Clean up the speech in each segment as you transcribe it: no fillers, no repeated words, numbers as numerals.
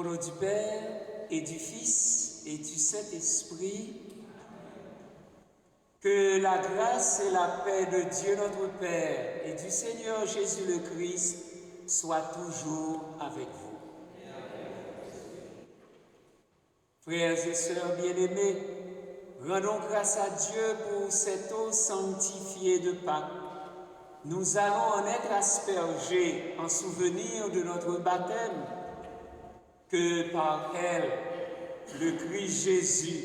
nom du Père et du Fils et du Saint-Esprit, que la grâce et la paix de Dieu notre Père et du Seigneur Jésus le Christ soient toujours avec vous. Frères et sœurs bien-aimés, rendons grâce à Dieu pour cette eau sanctifiée de Pâques. Nous allons en être aspergés en souvenir de notre baptême, que par elle, le Christ Jésus,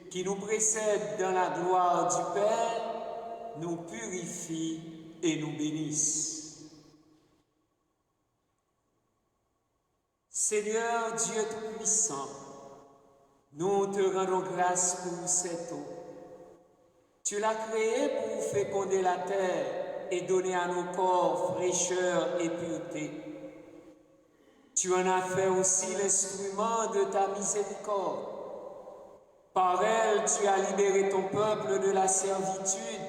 qui nous précède dans la gloire du Père, nous purifie et nous bénisse. Seigneur Dieu Tout-Puissant, nous te rendons grâce pour cette eau. Tu l'as créée pour féconder la terre et donner à nos corps fraîcheur et pureté. Tu en as fait aussi l'instrument de ta miséricorde. Par elle, tu as libéré ton peuple de la servitude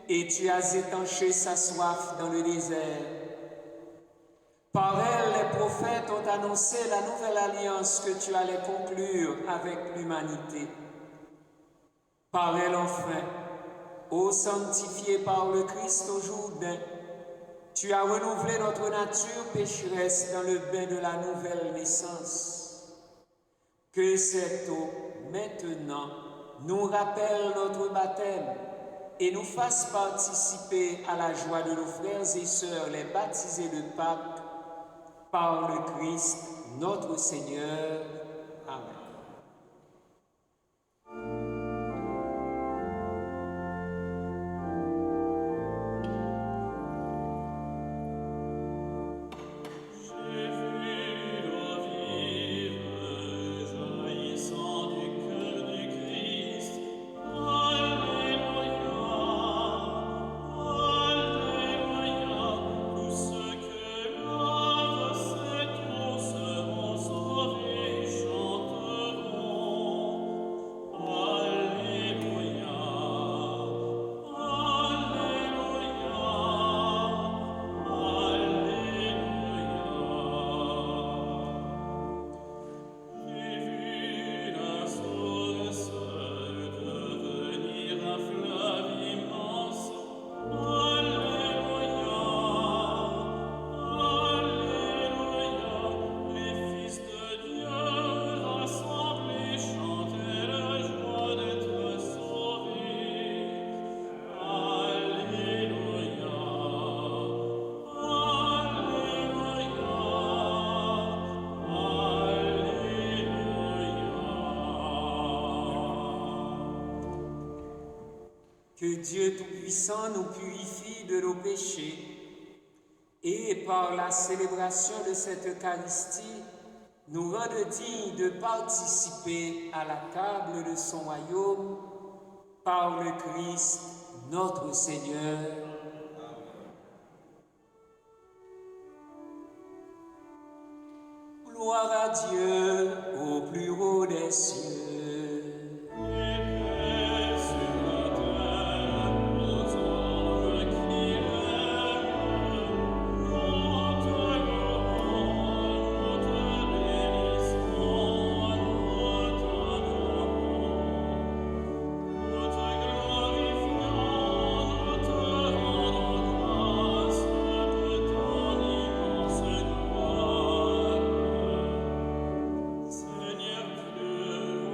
et tu as étanché sa soif dans le désert. Par elle, les prophètes ont annoncé la nouvelle alliance que tu allais conclure avec l'humanité. Par elle, enfin, ô sanctifié par le Christ au Jourdain, tu as renouvelé notre nature pécheresse dans le bain de la nouvelle naissance. Que cette eau, maintenant, nous rappelle notre baptême et nous fasse participer à la joie de nos frères et sœurs, les baptisés de Pâques, par le Christ, notre Seigneur. Amen. Que Dieu Tout-Puissant nous purifie de nos péchés et par la célébration de cette Eucharistie, nous rende dignes de participer à la table de son royaume par le Christ, notre Seigneur. Gloire à Dieu au plus haut des cieux. Seigneur Dieu,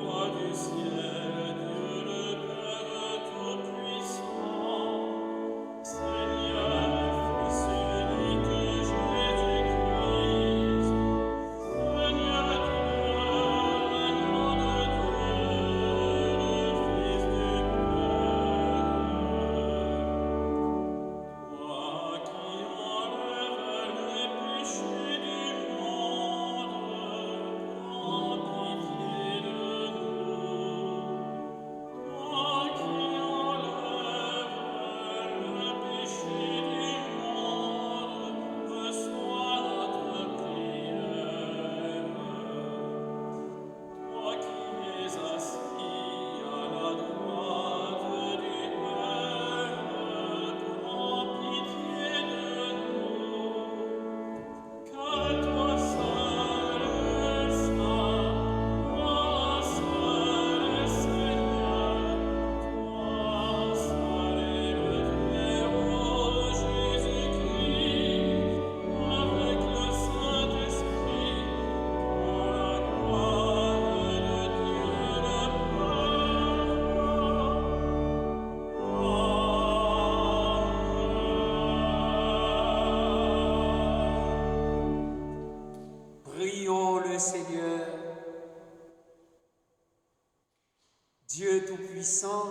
Dieu Tout-Puissant,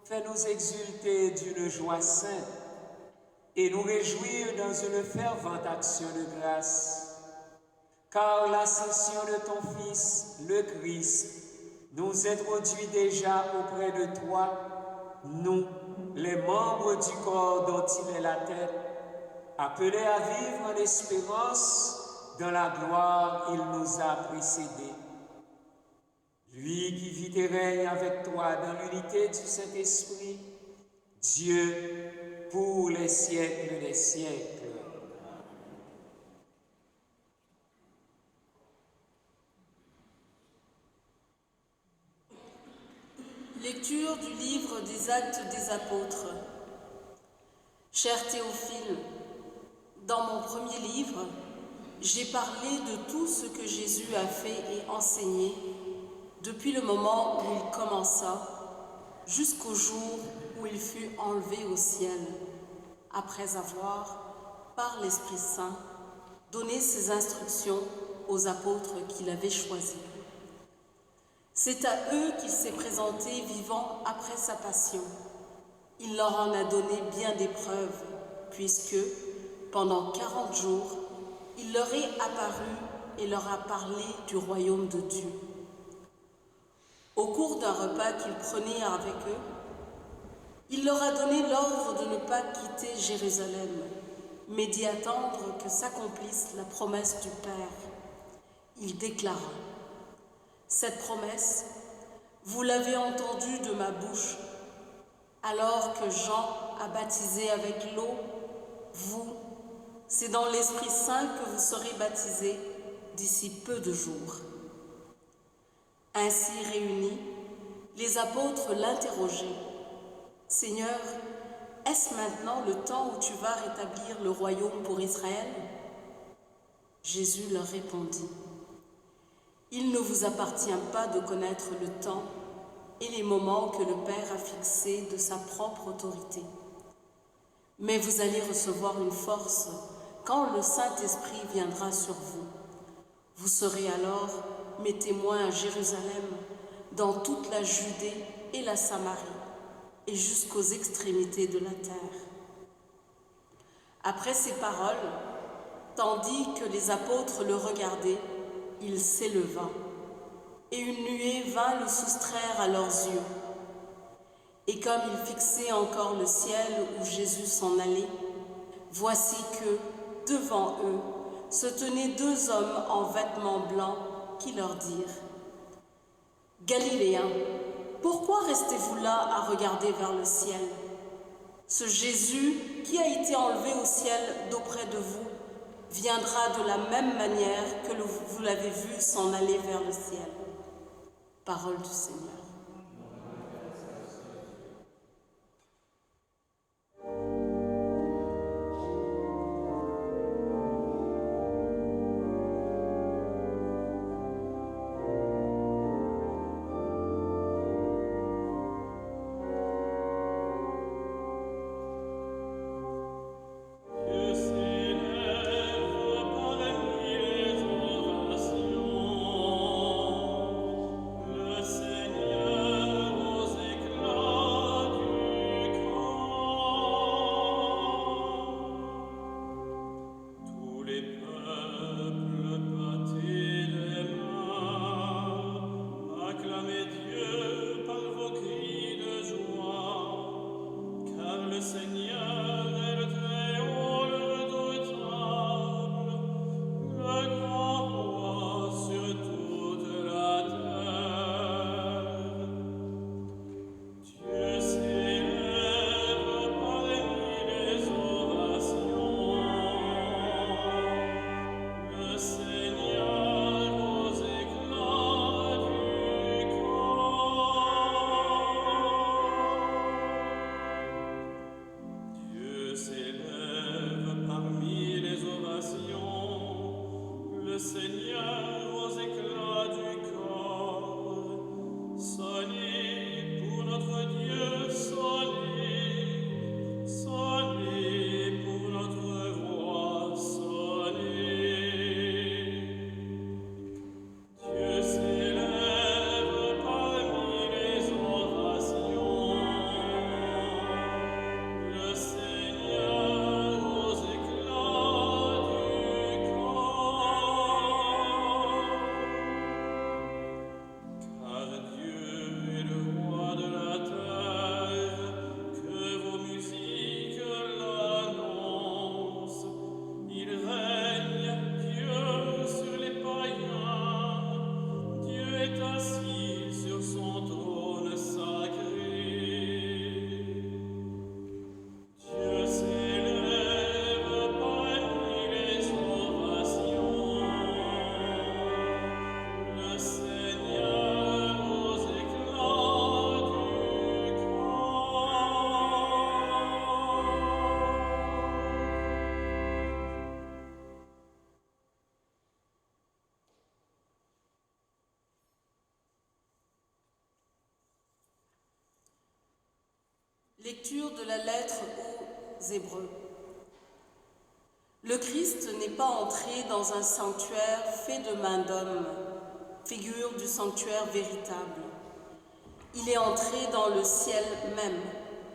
fais-nous exulter d'une joie sainte et nous réjouir dans une fervente action de grâce. Car l'ascension de ton Fils, le Christ, nous introduit déjà auprès de toi, nous, les membres du corps dont il est la tête, appelés à vivre en espérance, dans la gloire il nous a précédés. Lui qui vit et règne avec toi dans l'unité du Saint-Esprit, Dieu pour les siècles des siècles. Lecture du livre des Actes des Apôtres. Cher Théophile, dans mon premier livre, j'ai parlé de tout ce que Jésus a fait et enseigné depuis le moment où il commença jusqu'au jour où il fut enlevé au ciel, après avoir, par l'Esprit Saint, donné ses instructions aux apôtres qu'il avait choisis. C'est à eux qu'il s'est présenté vivant après sa passion. Il leur en a donné bien des preuves, puisque, pendant 40 jours, il leur est apparu et leur a parlé du royaume de Dieu. Au cours d'un repas qu'il prenait avec eux, il leur a donné l'ordre de ne pas quitter Jérusalem, mais d'y attendre que s'accomplisse la promesse du Père. Il déclara: cette promesse, vous l'avez entendue de ma bouche, alors que Jean a baptisé avec l'eau, vous, c'est dans l'Esprit Saint que vous serez baptisés d'ici peu de jours. Ainsi réunis, les apôtres l'interrogeaient: Seigneur, est-ce maintenant le temps où tu vas rétablir le royaume pour Israël? Jésus leur répondit: il ne vous appartient pas de connaître le temps et les moments que le Père a fixés de sa propre autorité. Mais vous allez recevoir une force quand le Saint-Esprit viendra sur vous. Vous serez alors mes témoins à Jérusalem, dans toute la Judée et la Samarie, et jusqu'aux extrémités de la terre. Après ces paroles, tandis que les apôtres le regardaient, il s'éleva, et une nuée vint le soustraire à leurs yeux. Et comme ils fixaient encore le ciel où Jésus s'en allait, voici que, devant eux, se tenaient deux hommes en vêtements blancs qui leur dirent: Galiléens, pourquoi restez-vous là à regarder vers le ciel? Ce Jésus qui a été enlevé au ciel d'auprès de vous viendra de la même manière que vous l'avez vu s'en aller vers le ciel. Parole du Seigneur. Lecture de la lettre aux Hébreux. Le Christ n'est pas entré dans un sanctuaire fait de main d'homme, figure du sanctuaire véritable. Il est entré dans le ciel même,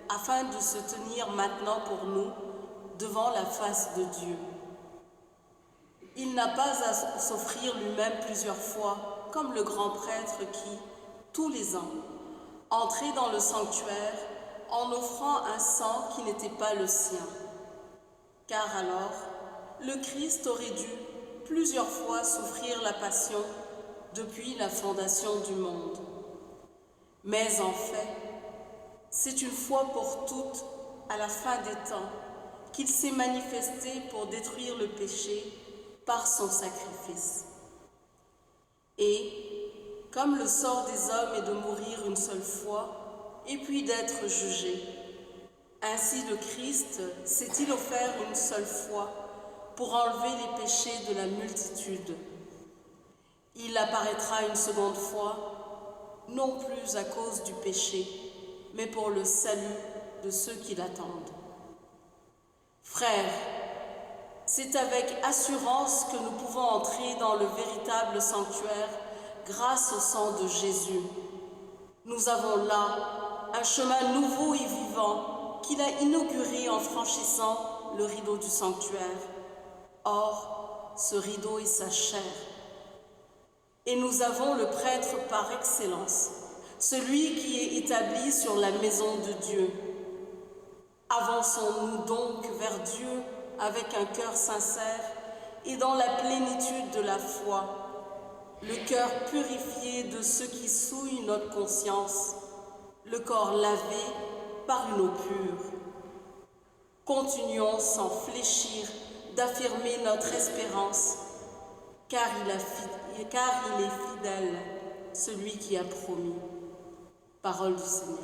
afin de se tenir maintenant pour nous devant la face de Dieu. Il n'a pas à s'offrir lui-même plusieurs fois, comme le grand prêtre qui, tous les ans, entrait dans le sanctuaire en offrant un sang qui n'était pas le sien. Car alors, le Christ aurait dû plusieurs fois souffrir la passion depuis la fondation du monde. Mais en fait, c'est une fois pour toutes, à la fin des temps, qu'il s'est manifesté pour détruire le péché par son sacrifice. Et, comme le sort des hommes est de mourir une seule fois, et puis d'être jugé, ainsi le Christ s'est-il offert une seule fois pour enlever les péchés de la multitude. Il apparaîtra une seconde fois, non plus à cause du péché, mais pour le salut de ceux qui l'attendent. Frères, c'est avec assurance que nous pouvons entrer dans le véritable sanctuaire grâce au sang de Jésus. Nous avons là un chemin nouveau et vivant qu'il a inauguré en franchissant le rideau du sanctuaire. Or, ce rideau est sa chair. Et nous avons le prêtre par excellence, celui qui est établi sur la maison de Dieu. Avançons-nous donc vers Dieu avec un cœur sincère et dans la plénitude de la foi, le cœur purifié de ceux qui souillent notre conscience, le corps lavé par une eau pure. Continuons sans fléchir d'affirmer notre espérance, car il est fidèle, celui qui a promis. Parole du Seigneur.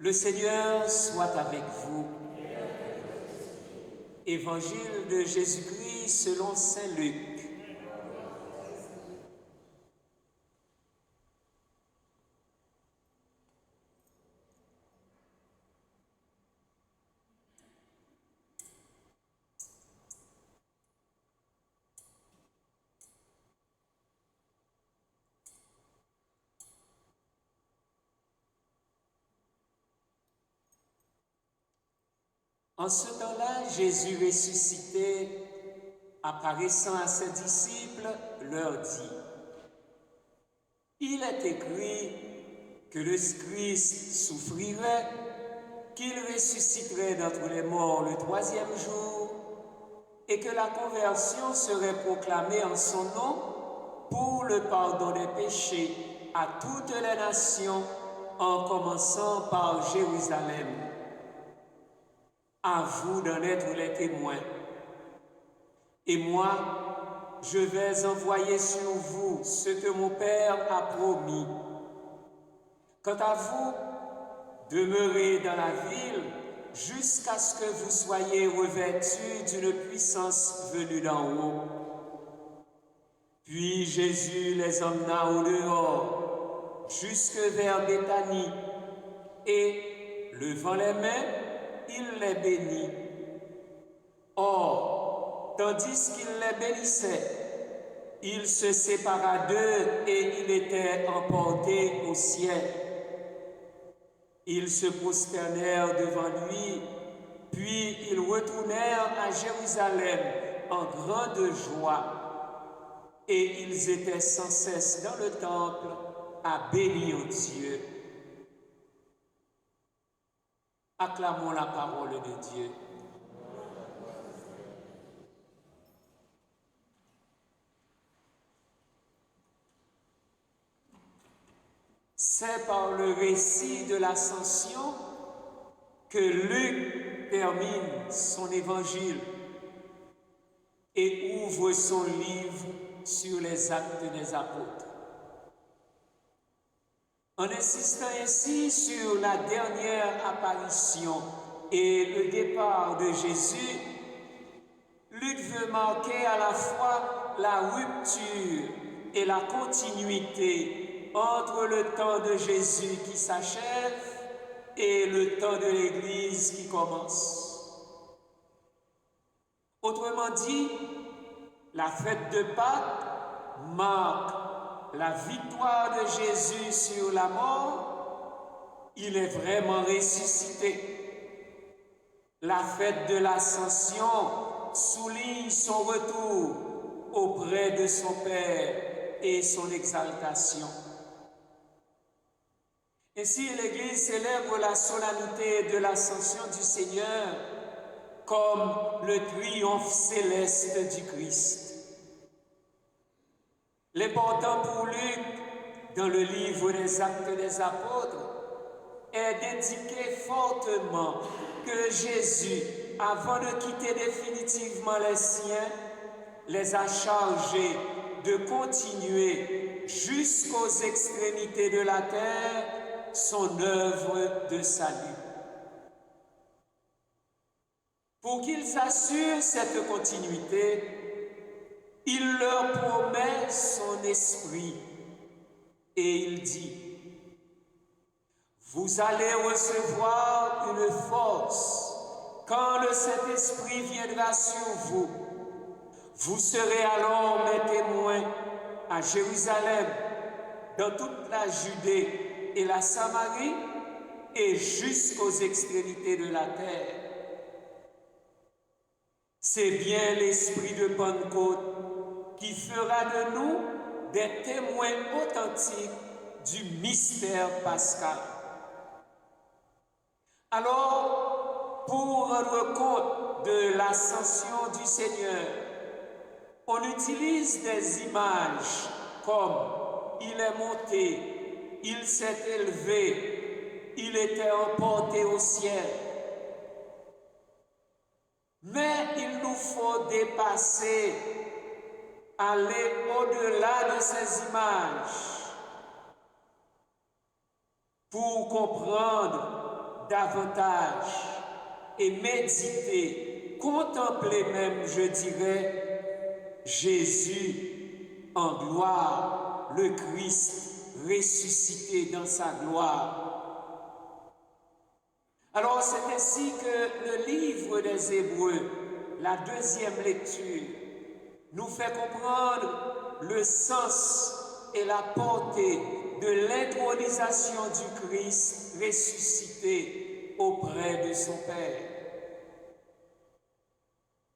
Le Seigneur soit avec vous. Évangile de Jésus-Christ selon saint Luc. En ce temps-là, Jésus ressuscité, apparaissant à ses disciples, leur dit: Il est écrit que le Christ souffrirait, qu'il ressusciterait d'entre les morts le troisième jour, et que la conversion serait proclamée en son nom pour le pardon des péchés à toutes les nations, en commençant par Jérusalem. À vous d'en être les témoins. Et moi, je vais envoyer sur vous ce que mon Père a promis. Quant à vous, demeurez dans la ville jusqu'à ce que vous soyez revêtus d'une puissance venue d'en haut. Puis Jésus les emmena au dehors, jusque vers Béthanie, et, levant les mains, il les bénit. Or, tandis qu'il les bénissait, il se sépara d'eux et il était emporté au ciel. Ils se prosternèrent devant lui Puis ils retournèrent à Jérusalem en grande joie, et ils étaient sans cesse dans le temple à bénir Dieu. Acclamons la parole de Dieu. C'est par le récit de l'Ascension que Luc termine son évangile et ouvre son livre sur les actes des apôtres. En insistant ainsi sur la dernière apparition et le départ de Jésus, Luc veut marquer à la fois la rupture et la continuité entre le temps de Jésus qui s'achève et le temps de l'Église qui commence. Autrement dit, la fête de Pâques marque la victoire de Jésus sur la mort. Il est vraiment ressuscité. La fête de l'Ascension souligne son retour auprès de son Père et son exaltation. Ainsi, l'Église célèbre la solennité de l'ascension du Seigneur comme le triomphe céleste du Christ. L'important pour Luc, dans le livre des Actes des Apôtres, est d'indiquer fortement que Jésus, avant de quitter définitivement les siens, les a chargés de continuer jusqu'aux extrémités de la terre son œuvre de salut. Pour qu'ils assurent cette continuité, il leur promet son esprit et il dit: vous allez recevoir une force quand le Saint-Esprit viendra sur vous. Vous serez alors mes témoins à Jérusalem, dans toute la Judée et la Samarie et jusqu'aux extrémités de la terre. C'est bien l'esprit de Pentecôte qui fera de nous des témoins authentiques du mystère pascal. Alors, pour rendre compte de l'ascension du Seigneur, on utilise des images comme il est monté, il s'est élevé, il était emporté au ciel. Mais il nous faut dépasser, aller au-delà de ces images pour comprendre davantage et méditer, contempler même, je dirais, Jésus en gloire, le Christ ressuscité dans sa gloire. Alors c'est ainsi que le livre des Hébreux, la deuxième lecture, nous fait comprendre le sens et la portée de l'intronisation du Christ ressuscité auprès de son Père.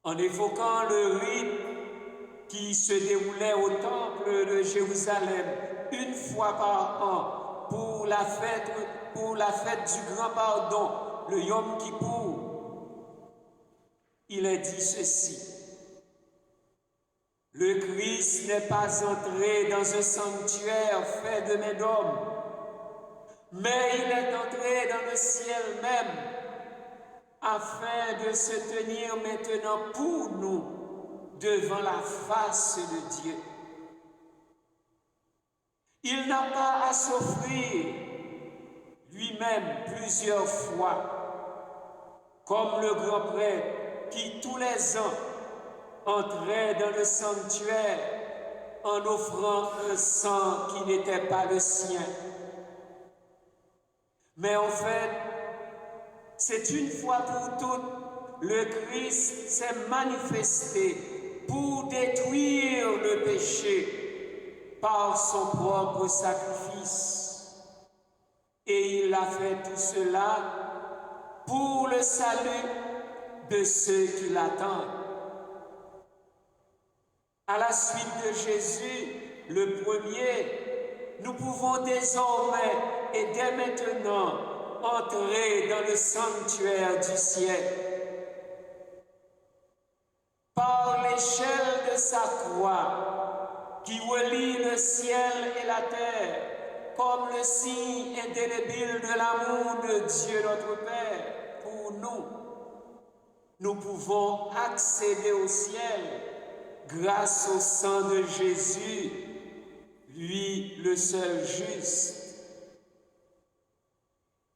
En évoquant le rite qui se déroulait au temple de Jérusalem une fois par an pour la fête du grand pardon, le Yom Kippour, il est dit ceci: le Christ n'est pas entré dans un sanctuaire fait de mains d'hommes, mais il est entré dans le ciel même, afin de se tenir maintenant pour nous devant la face de Dieu. Il n'a pas à s'offrir lui-même plusieurs fois, comme le grand prêtre qui tous les ans entrait dans le sanctuaire en offrant un sang qui n'était pas le sien. Mais en fait, c'est une fois pour toutes, le Christ s'est manifesté pour détruire le péché par son propre sacrifice. Et il a fait tout cela pour le salut de ceux qui l'attendent. À la suite de Jésus, le premier, nous pouvons désormais et dès maintenant entrer dans le sanctuaire du ciel. Par l'échelle de sa croix qui relie le ciel et la terre, comme le signe indélébile de l'amour de Dieu notre Père pour nous, nous pouvons accéder au ciel grâce au sang de Jésus, lui le seul juste.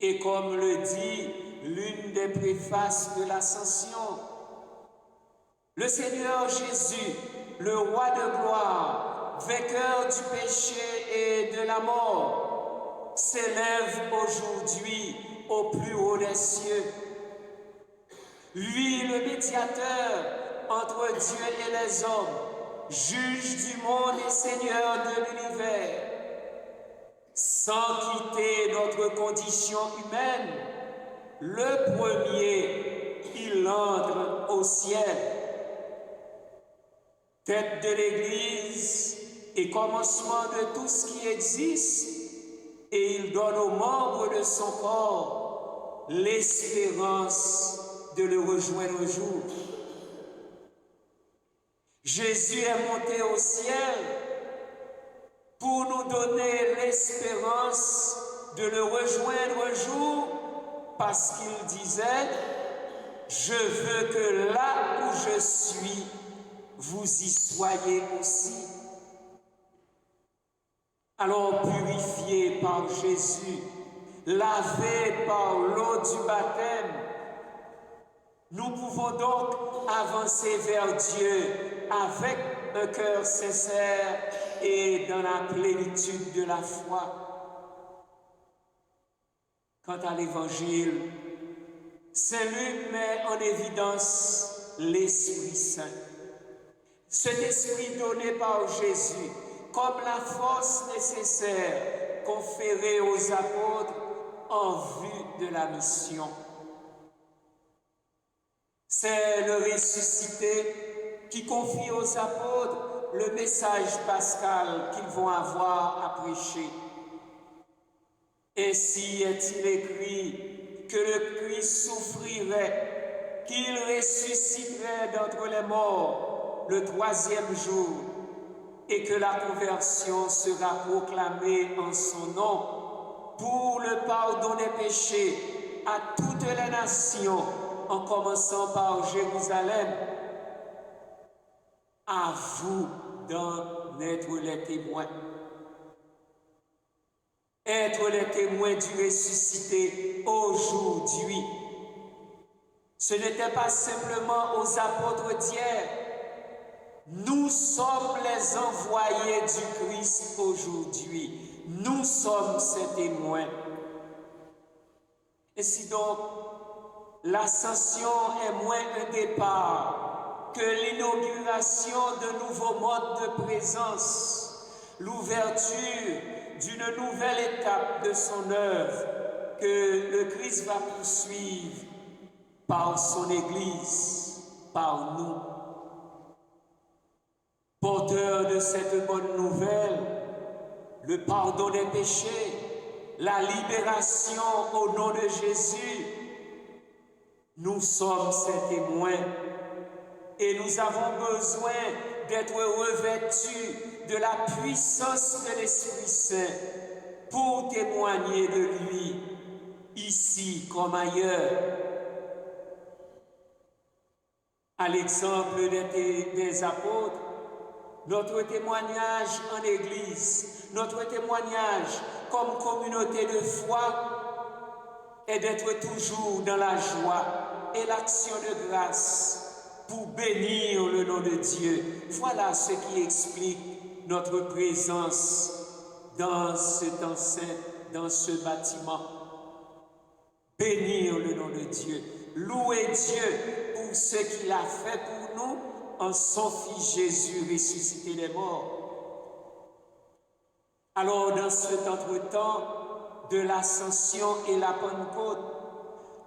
Et comme le dit l'une des préfaces de l'Ascension, le Seigneur Jésus, le roi de gloire, vainqueur du péché et de la mort, s'élève aujourd'hui au plus haut des cieux. Lui, le médiateur entre Dieu et les hommes, juge du monde et Seigneur de l'univers, sans quitter notre condition humaine, le premier, il entre au ciel. Tête de l'Église et commencement de tout ce qui existe, et il donne aux membres de son corps l'espérance de le rejoindre un jour. Jésus est monté au ciel pour nous donner l'espérance de le rejoindre un jour, parce qu'il disait « Je veux que là où je suis, vous y soyez aussi ». Alors purifiés par Jésus, lavés par l'eau du baptême, nous pouvons donc avancer vers Dieu avec un cœur sincère et dans la plénitude de la foi. Quant à l'Évangile, Saint Luc met en évidence l'Esprit Saint. Cet esprit donné par Jésus comme la force nécessaire conférée aux apôtres en vue de la mission. C'est le ressuscité qui confie aux apôtres le message pascal qu'ils vont avoir à prêcher. Ainsi est-il écrit que le Christ souffrirait, qu'il ressusciterait d'entre les morts le troisième jour, et que la conversion sera proclamée en son nom pour le pardon des péchés à toutes les nations, en commençant par Jérusalem. À vous d'en être les témoins. Être les témoins du ressuscité aujourd'hui. Ce n'était pas simplement aux apôtres d'hier. Nous sommes les envoyés du Christ aujourd'hui. Nous sommes ses témoins. Ainsi donc, l'ascension est moins un départ que l'inauguration de nouveaux modes de présence, l'ouverture d'une nouvelle étape de son œuvre que le Christ va poursuivre par son Église, par nous. Porteur de cette bonne nouvelle, le pardon des péchés, la libération au nom de Jésus, nous sommes ses témoins et nous avons besoin d'être revêtus de la puissance de l'Esprit Saint pour témoigner de lui, ici comme ailleurs. À l'exemple des apôtres, notre témoignage en Église, notre témoignage comme communauté de foi est d'être toujours dans la joie et l'action de grâce pour bénir le nom de Dieu. Voilà ce qui explique notre présence dans cette enceinte, dans ce bâtiment. Bénir le nom de Dieu, louer Dieu pour ce qu'il a fait pour nous en son Fils Jésus ressuscité des morts. Alors, dans cet entre-temps de l'Ascension et la Pentecôte,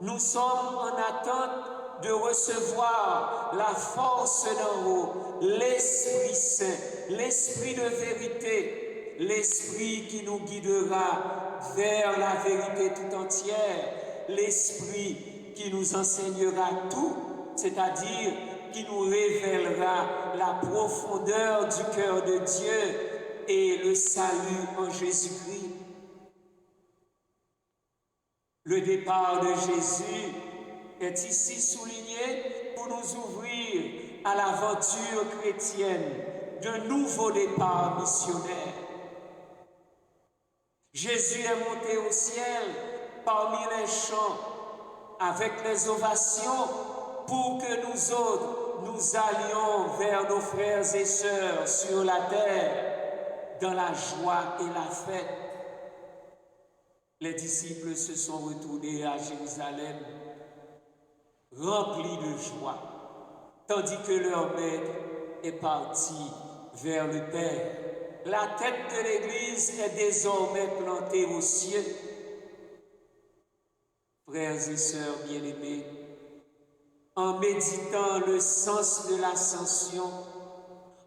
nous sommes en attente de recevoir la force d'en haut, l'Esprit Saint, l'Esprit de vérité, l'Esprit qui nous guidera vers la vérité tout entière, l'Esprit qui nous enseignera tout, c'est-à-dire qui nous révélera la profondeur du cœur de Dieu et le salut en Jésus-Christ. Le départ de Jésus est ici souligné pour nous ouvrir à l'aventure chrétienne d'un nouveau départ missionnaire. Jésus est monté au ciel parmi les chants avec les ovations pour que nous autres, nous allions vers nos frères et sœurs sur la terre dans la joie et la fête. Les disciples se sont retournés à Jérusalem remplis de joie, tandis que leur maître est parti vers le Père. La tête de l'Église est désormais plantée aux cieux. Frères et sœurs bien-aimés, en méditant le sens de l'ascension,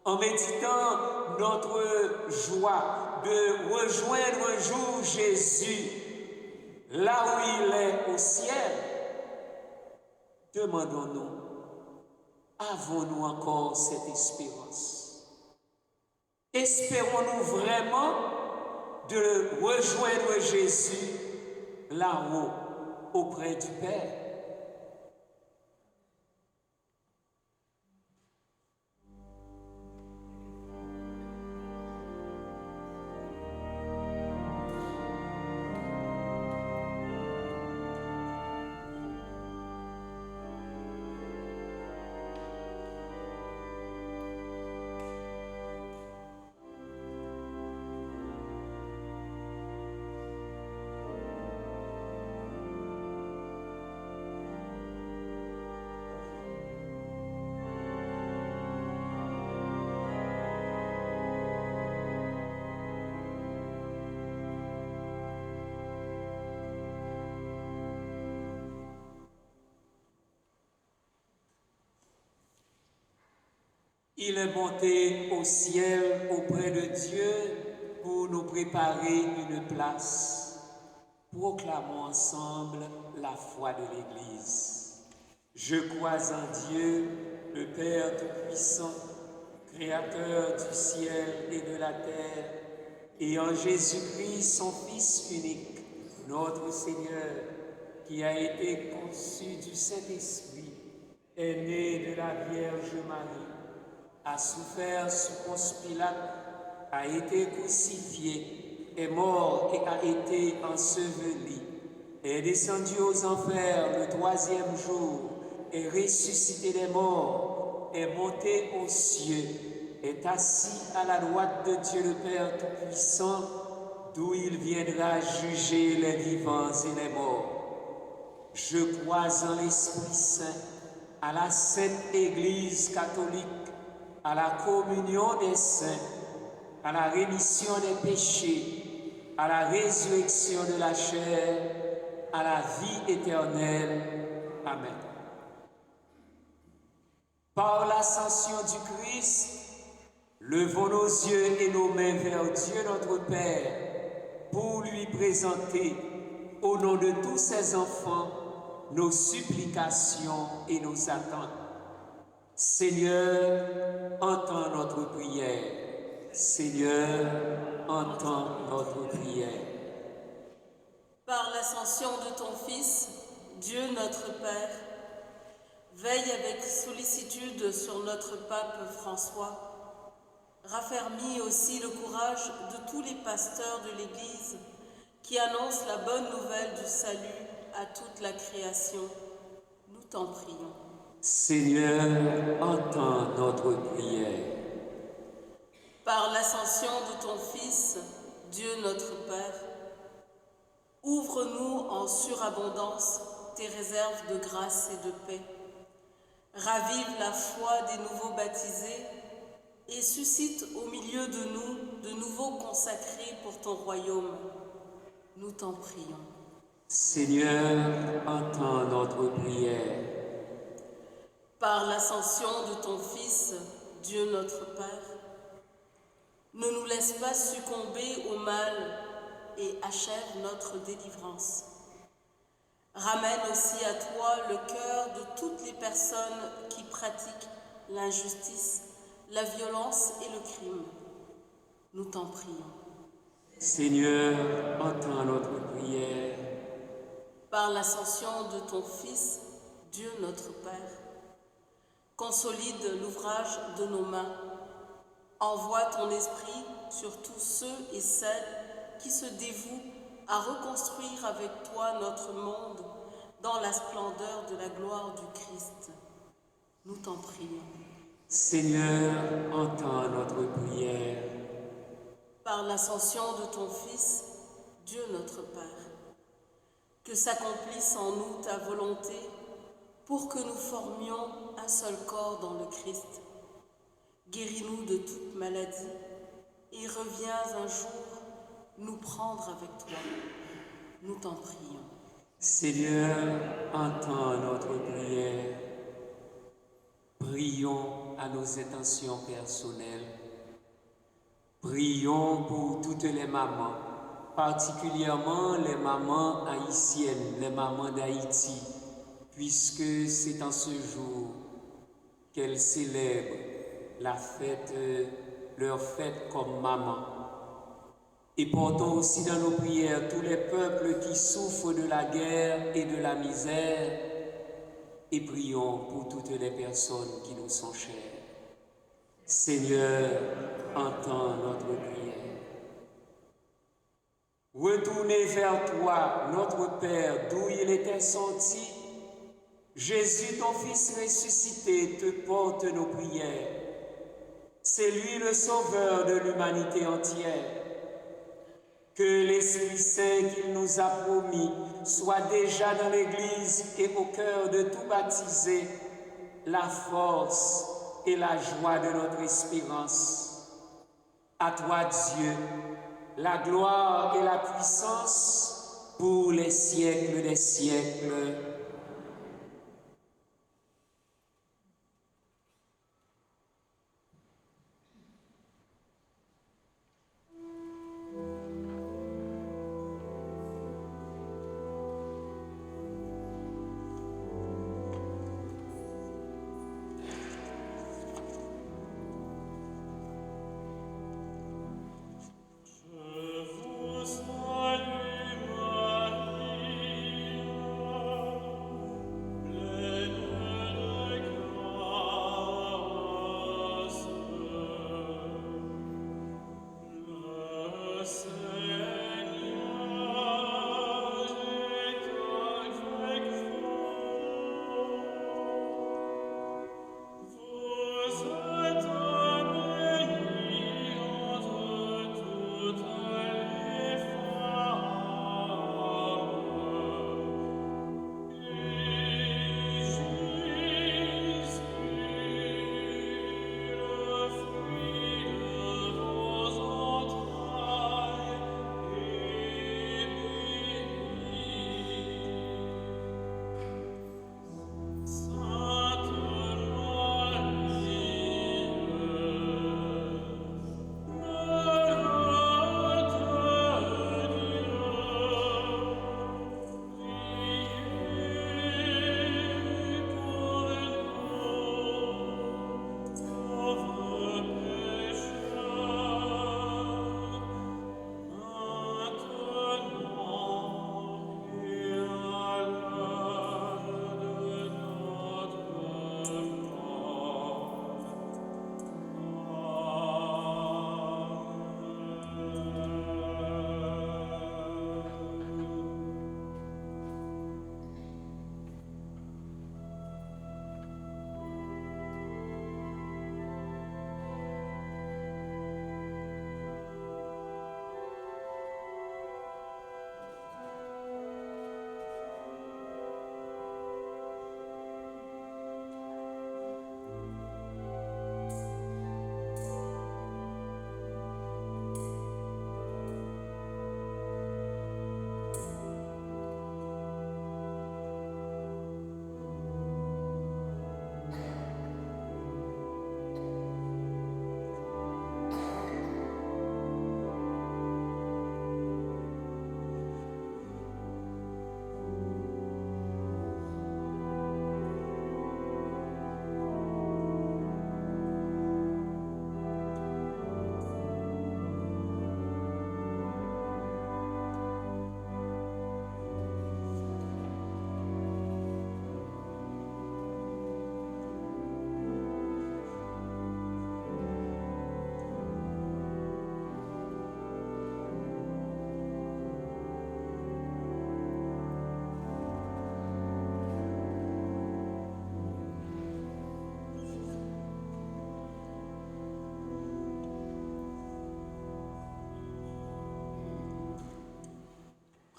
en méditant notre joie de rejoindre un jour Jésus, là où il est au ciel, demandons-nous, avons-nous encore cette espérance? Espérons-nous vraiment de rejoindre Jésus là-haut, auprès du Père? Il est monté au ciel auprès de Dieu pour nous préparer une place. Proclamons ensemble la foi de l'Église. Je crois en Dieu, le Père Tout-Puissant, Créateur du ciel et de la terre, et en Jésus-Christ, son Fils unique, notre Seigneur, qui a été conçu du Saint-Esprit, est né de la Vierge Marie, a souffert sous Ponce Pilate, a été crucifié, est mort et a été enseveli, est descendu aux enfers le troisième jour, est ressuscité des morts, est monté aux cieux, est assis à la droite de Dieu le Père Tout-Puissant, d'où il viendra juger les vivants et les morts. Je crois en l'Esprit Saint, à la Sainte Église catholique, à la communion des saints, à la rémission des péchés, à la résurrection de la chair, à la vie éternelle. Amen. Par l'ascension du Christ, levons nos yeux et nos mains vers Dieu notre Père pour lui présenter, au nom de tous ses enfants, nos supplications et nos attentes. Seigneur, entends notre prière. Seigneur, entends notre prière. Par l'ascension de ton Fils, Dieu notre Père, veille avec sollicitude sur notre pape François. Raffermis aussi le courage de tous les pasteurs de l'Église qui annoncent la bonne nouvelle du salut à toute la création. Nous t'en prions. Seigneur, entends notre prière. Par l'ascension de ton Fils, Dieu notre Père, ouvre-nous en surabondance tes réserves de grâce et de paix. Ravive la foi des nouveaux baptisés et suscite au milieu de nous de nouveaux consacrés pour ton royaume. Nous t'en prions. Seigneur, entends notre prière. Par l'ascension de ton Fils, Dieu notre Père, ne nous laisse pas succomber au mal et achève notre délivrance. Ramène aussi à toi le cœur de toutes les personnes qui pratiquent l'injustice, la violence et le crime. Nous t'en prions. Seigneur, entends notre prière. Par l'ascension de ton Fils, Dieu notre Père, consolide l'ouvrage de nos mains. Envoie ton esprit sur tous ceux et celles qui se dévouent à reconstruire avec toi notre monde dans la splendeur de la gloire du Christ. Nous t'en prions. Seigneur, entends notre prière. Par l'ascension de ton Fils, Dieu notre Père, que s'accomplisse en nous ta volonté pour que nous formions un seul corps dans le Christ. Guéris-nous de toute maladie et reviens un jour nous prendre avec toi. Nous t'en prions. Seigneur, entends notre prière. Prions à nos intentions personnelles. Prions pour toutes les mamans, particulièrement les mamans haïtiennes, les mamans d'Haïti, puisque c'est en ce jour qu'elles célèbrent leur fête comme maman. Et portons aussi dans nos prières tous les peuples qui souffrent de la guerre et de la misère, et prions pour toutes les personnes qui nous sont chères. Seigneur, entends notre prière. Retournez vers toi, notre Père, d'où il était sorti. Jésus, ton Fils ressuscité, te porte nos prières. C'est lui le sauveur de l'humanité entière. Que l'Esprit Saint qu'il nous a promis soit déjà dans l'Église et au cœur de tout baptisé, la force et la joie de notre espérance. À toi, Dieu, la gloire et la puissance pour les siècles des siècles.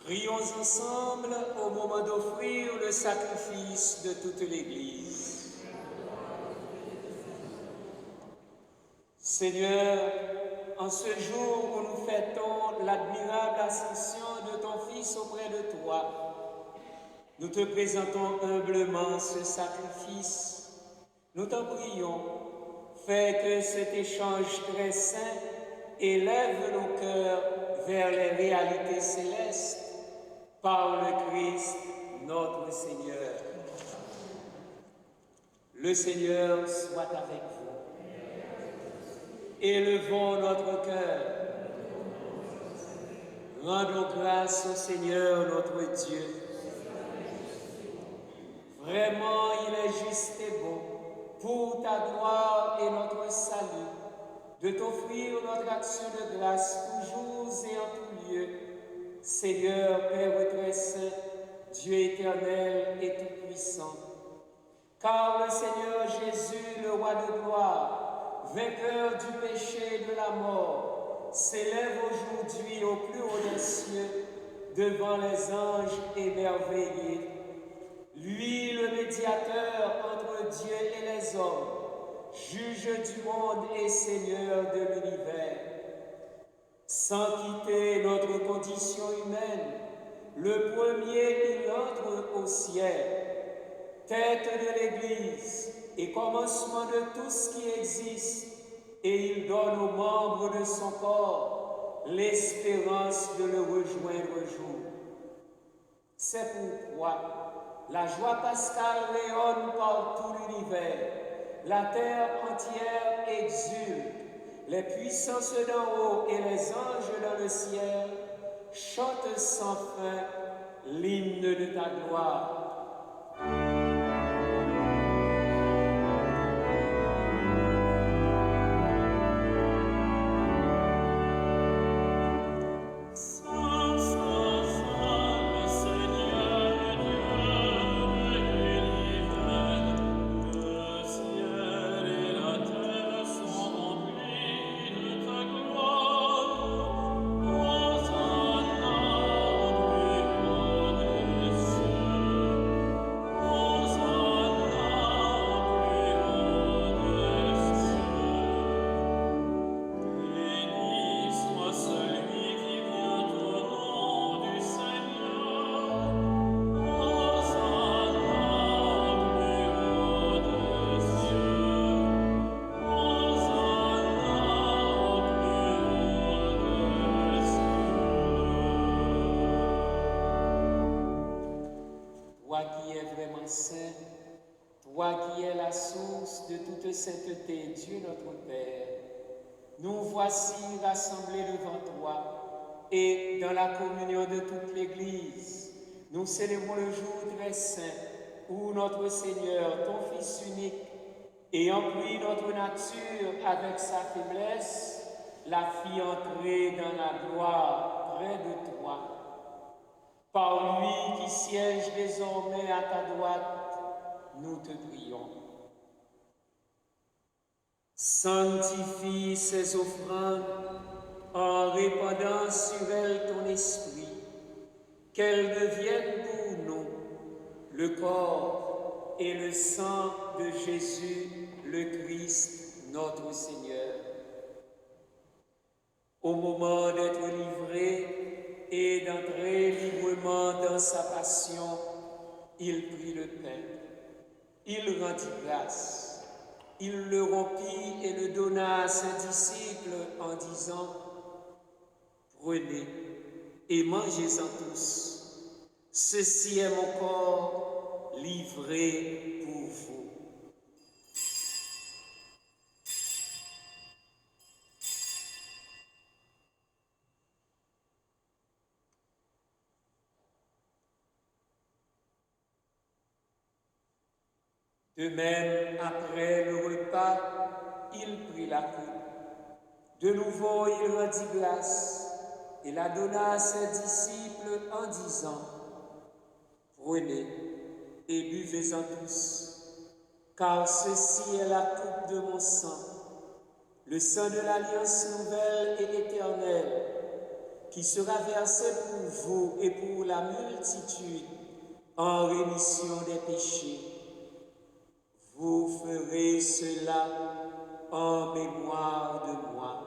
Prions ensemble au moment d'offrir le sacrifice de toute l'Église. Seigneur, en ce jour où nous fêtons l'admirable ascension de ton Fils auprès de toi, nous te présentons humblement ce sacrifice. Nous t'en prions, fais que cet échange très saint élève nos cœurs vers les réalités célestes par le Christ notre Seigneur. Le Seigneur soit avec vous. Élevons notre cœur. Rendons grâce au Seigneur notre Dieu. Vraiment, il est juste et bon, pour ta gloire et notre salut, de t'offrir notre action de grâce toujours et en tout lieu. Seigneur, Père très saint, Dieu éternel et tout-puissant. Car le Seigneur Jésus, le roi de gloire, vainqueur du péché et de la mort, s'élève aujourd'hui au plus haut des cieux, devant les anges émerveillés. Lui, le médiateur entre Dieu et les hommes, juge du monde et Seigneur de l'univers. Sans quitter notre condition humaine, le premier, il entre au ciel, tête de l'Église et commencement de tout ce qui existe, et il donne aux membres de son corps l'espérance de le rejoindre un jour. C'est pourquoi la joie pascale rayonne par tout l'univers, la terre entière exulte, les puissances d'en haut et les anges dans le ciel chantent sans fin l'hymne de ta gloire. Toi qui es vraiment saint, toi qui es la source de toute sainteté, Dieu notre Père, nous voici rassemblés devant toi et dans la communion de toute l'Église, nous célébrons le jour très saint où notre Seigneur, ton Fils unique, ayant pris notre nature avec sa faiblesse, l'a fit entrer dans la gloire près de toi. Par lui qui siège désormais à ta droite, nous te prions. Sanctifie ces offrandes en répandant sur elles ton esprit, qu'elles deviennent pour nous le corps et le sang de Jésus, le Christ, notre Seigneur. Au moment d'être livré et d'entrer librement dans sa passion, il prit le pain, il rendit grâce, il le rompit et le donna à ses disciples en disant: prenez et mangez-en tous, ceci est mon corps livré pour vous. De même, après le repas, il prit la coupe. De nouveau, il rendit grâce et la donna à ses disciples en disant: prenez et buvez-en tous, car ceci est la coupe de mon sang, le sang de l'alliance nouvelle et éternelle, qui sera versé pour vous et pour la multitude en rémission des péchés. Vous ferez cela en mémoire de moi.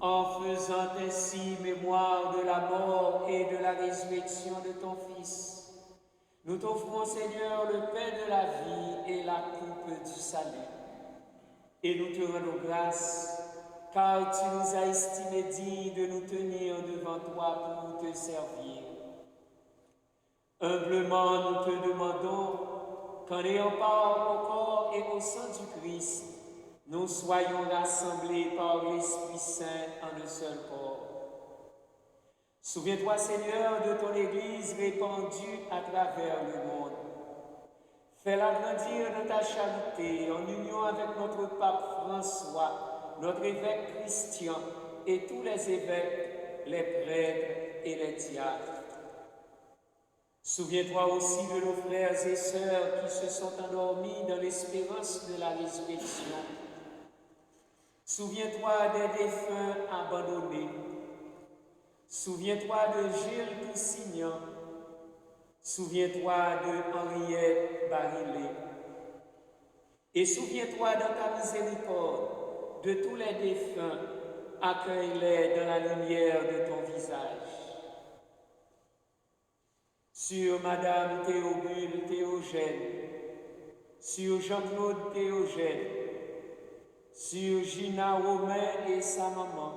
En faisant ainsi mémoire de la mort et de la résurrection de ton Fils, nous t'offrons, Seigneur, le pain de la vie et la coupe du salut. Et nous te rendons grâce, car tu nous as estimés dignes de nous tenir devant toi pour te servir. Humblement, nous te demandons qu'en ayant part au corps et au sang du Christ, nous soyons rassemblés par l'Esprit Saint en un seul corps. Souviens-toi, Seigneur, de ton Église répandue à travers le monde. Fais-la grandir dans ta charité, en union avec notre pape François, notre évêque Christian et tous les évêques, les prêtres et les diacres. Souviens-toi aussi de nos frères et sœurs qui se sont endormis dans l'espérance de la résurrection. Souviens-toi des défunts abandonnés. Souviens-toi de Gilles Toussignan. Souviens-toi de Henriette Barillet. Et souviens-toi dans ta miséricorde de tous les défunts. Accueille-les dans la lumière de ton visage. Sur Madame Théobule Théogène, sur Jean-Claude Théogène, sur Gina Romain et sa maman,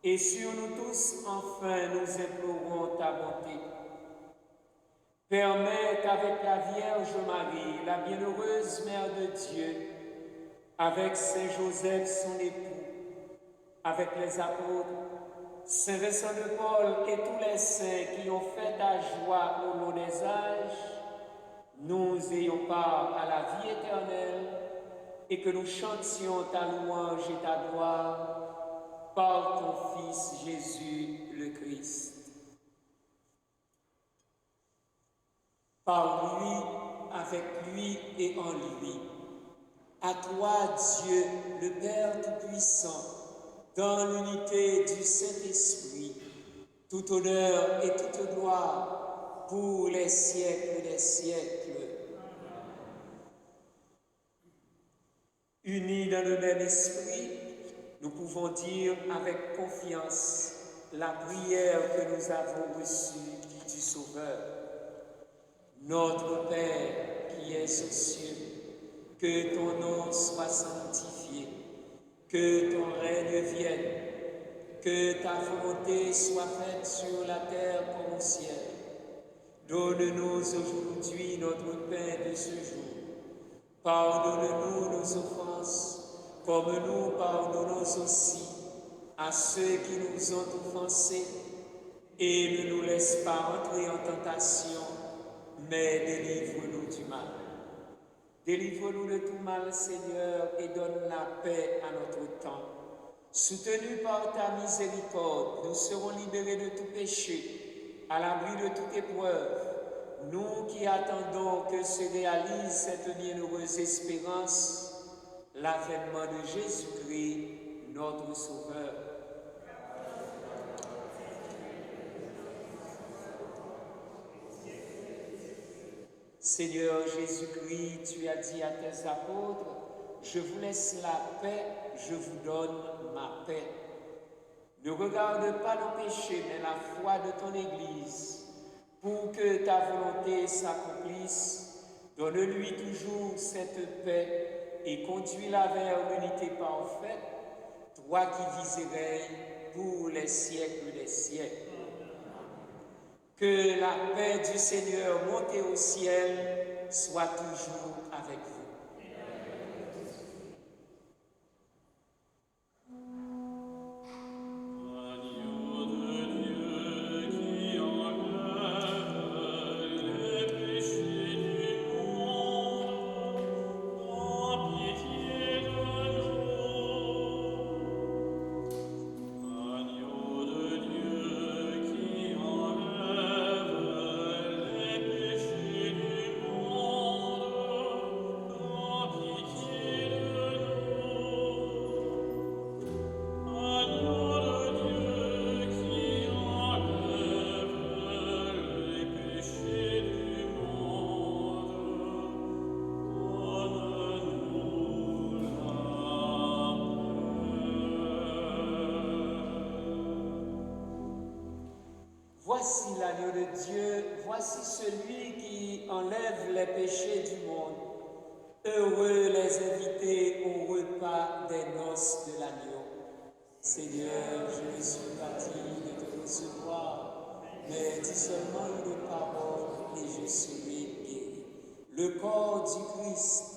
et sur nous tous, enfin, nous implorons ta bonté. Permets qu'avec la Vierge Marie, la bienheureuse Mère de Dieu, avec Saint Joseph, son époux, avec les apôtres, Saint Vincent de Paul et tous les saints qui ont fait ta joie au long des âges, nous ayons part à la vie éternelle et que nous chantions ta louange et ta gloire par ton Fils Jésus le Christ. Par lui, avec lui et en lui. À toi, Dieu, le Père Tout-Puissant, dans l'unité du Saint-Esprit, tout honneur et toute gloire pour les siècles des siècles. Unis dans le même esprit, nous pouvons dire avec confiance la prière que nous avons reçue du Sauveur. Notre Père qui es aux cieux, que ton nom soit sanctifié, que ton règne vienne, que ta volonté soit faite sur la terre comme au ciel. Donne-nous aujourd'hui notre pain de ce jour. Pardonne-nous nos offenses, comme nous pardonnons aussi à ceux qui nous ont offensés, et ne nous laisse pas entrer en tentation, mais délivre-nous du mal. Délivre-nous de tout mal, Seigneur, et donne la paix à notre temps. Soutenus par ta miséricorde, nous serons libérés de tout péché, à l'abri de toute épreuve, nous qui attendons que se réalise cette bienheureuse espérance, l'avènement de Jésus-Christ, notre Sauveur. Seigneur Jésus-Christ, tu as dit à tes apôtres, je vous laisse la paix, je vous donne ma paix. Ne regarde pas nos péchés, mais la foi de ton Église, pour que ta volonté s'accomplisse. Donne-lui toujours cette paix et conduis-la vers l'unité parfaite, toi qui vis et règnes pour les siècles des siècles. Que la paix du Seigneur montée au ciel soit toujours avec vous. Voici l'agneau de Dieu, voici celui qui enlève les péchés du monde. Heureux les invités au repas des noces de l'agneau. Seigneur, je ne suis pas digne de te recevoir, mais dis seulement une parole et je serai guéri. Le corps du Christ.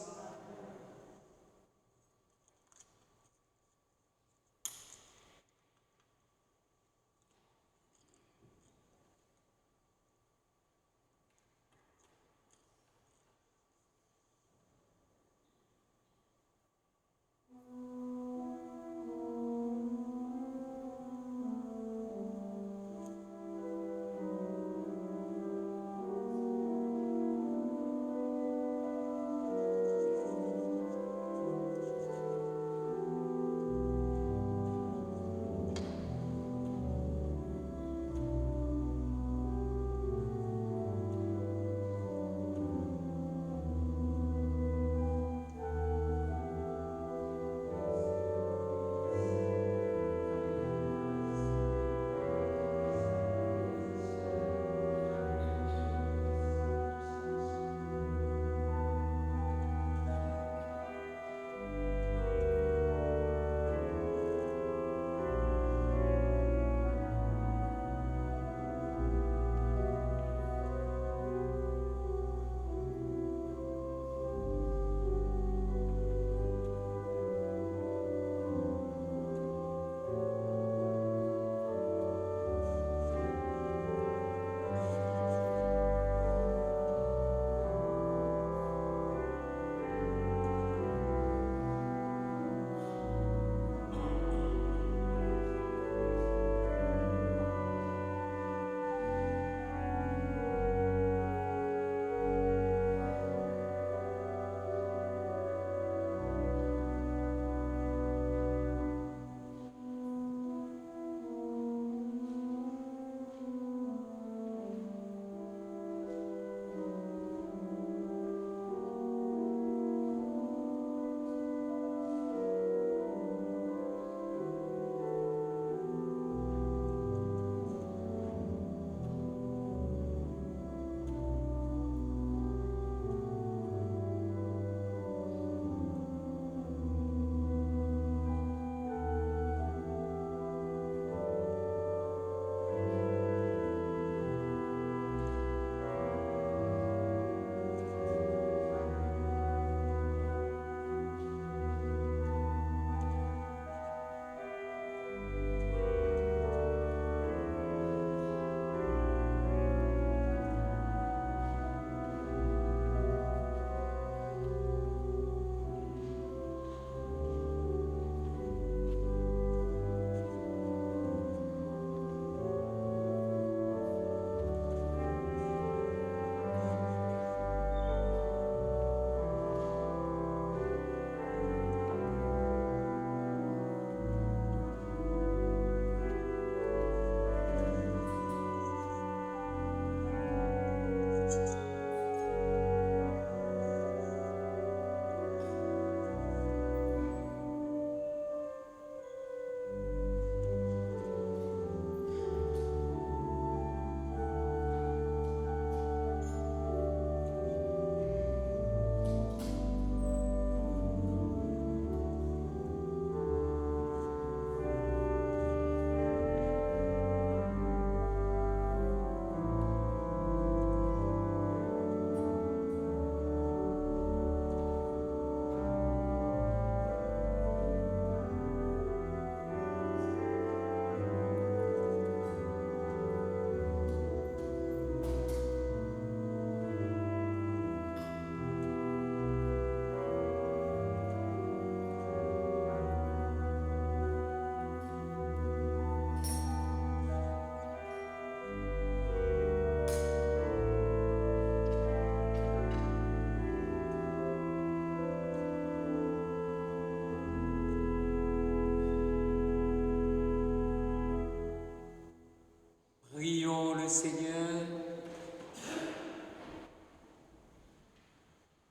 Seigneur.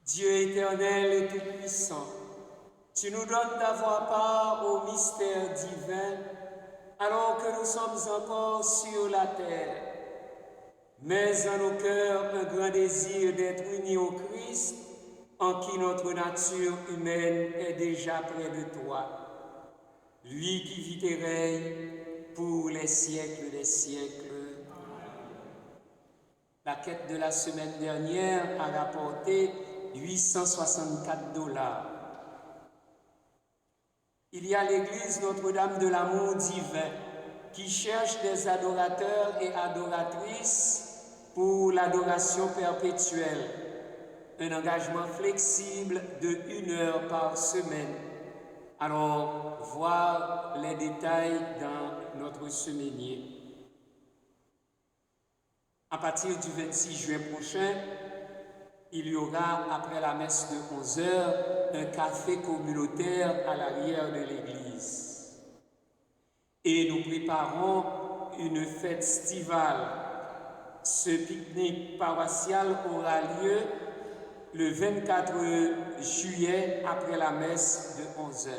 Dieu éternel et tout-puissant, tu nous donnes d'avoir part au mystère divin alors que nous sommes encore sur la terre. Mais en nos cœurs un grand désir d'être unis au Christ, en qui notre nature humaine est déjà près de toi. Lui qui vit et règne pour les siècles des siècles. La quête de la semaine dernière a rapporté $864. Il y a l'église Notre-Dame de l'Amour divin qui cherche des adorateurs et adoratrices pour l'adoration perpétuelle. Un engagement flexible de 1 heure par semaine. Alors, voir les détails dans notre semainier. À partir du 26 juin prochain, il y aura, après la messe de 11 heures, un café communautaire à l'arrière de l'église. Et nous préparons une fête estivale. Ce pique-nique paroissial aura lieu le 24 juillet après la messe de 11 heures.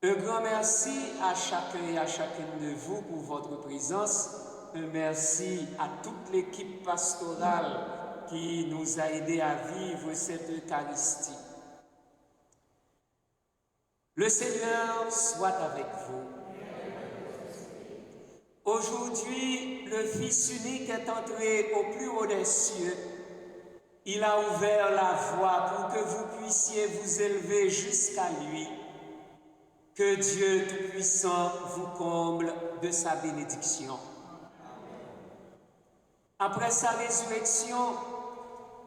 Un grand merci à chacun et à chacune de vous pour votre présence. Un merci à toute l'équipe pastorale qui nous a aidés à vivre cette Eucharistie. Le Seigneur soit avec vous. Aujourd'hui, le Fils unique est entré au plus haut des cieux. Il a ouvert la voie pour que vous puissiez vous élever jusqu'à lui. Que Dieu Tout-Puissant vous comble de sa bénédiction. Après sa résurrection,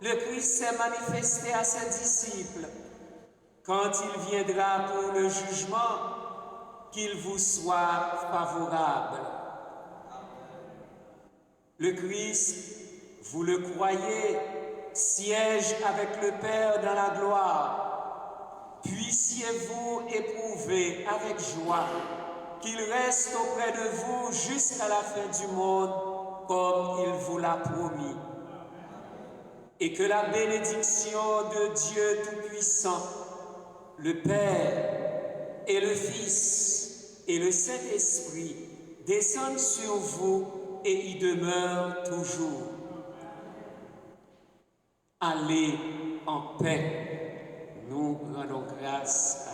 le Christ s'est manifesté à ses disciples. Quand il viendra pour le jugement, qu'il vous soit favorable. Le Christ, vous le croyez, siège avec le Père dans la gloire. Puissiez-vous éprouver avec joie qu'il reste auprès de vous jusqu'à la fin du monde, comme il vous l'a promis. Et que la bénédiction de Dieu Tout-Puissant, le Père et le Fils et le Saint-Esprit descendent sur vous et y demeurent toujours. Allez en paix. Nous rendons grâce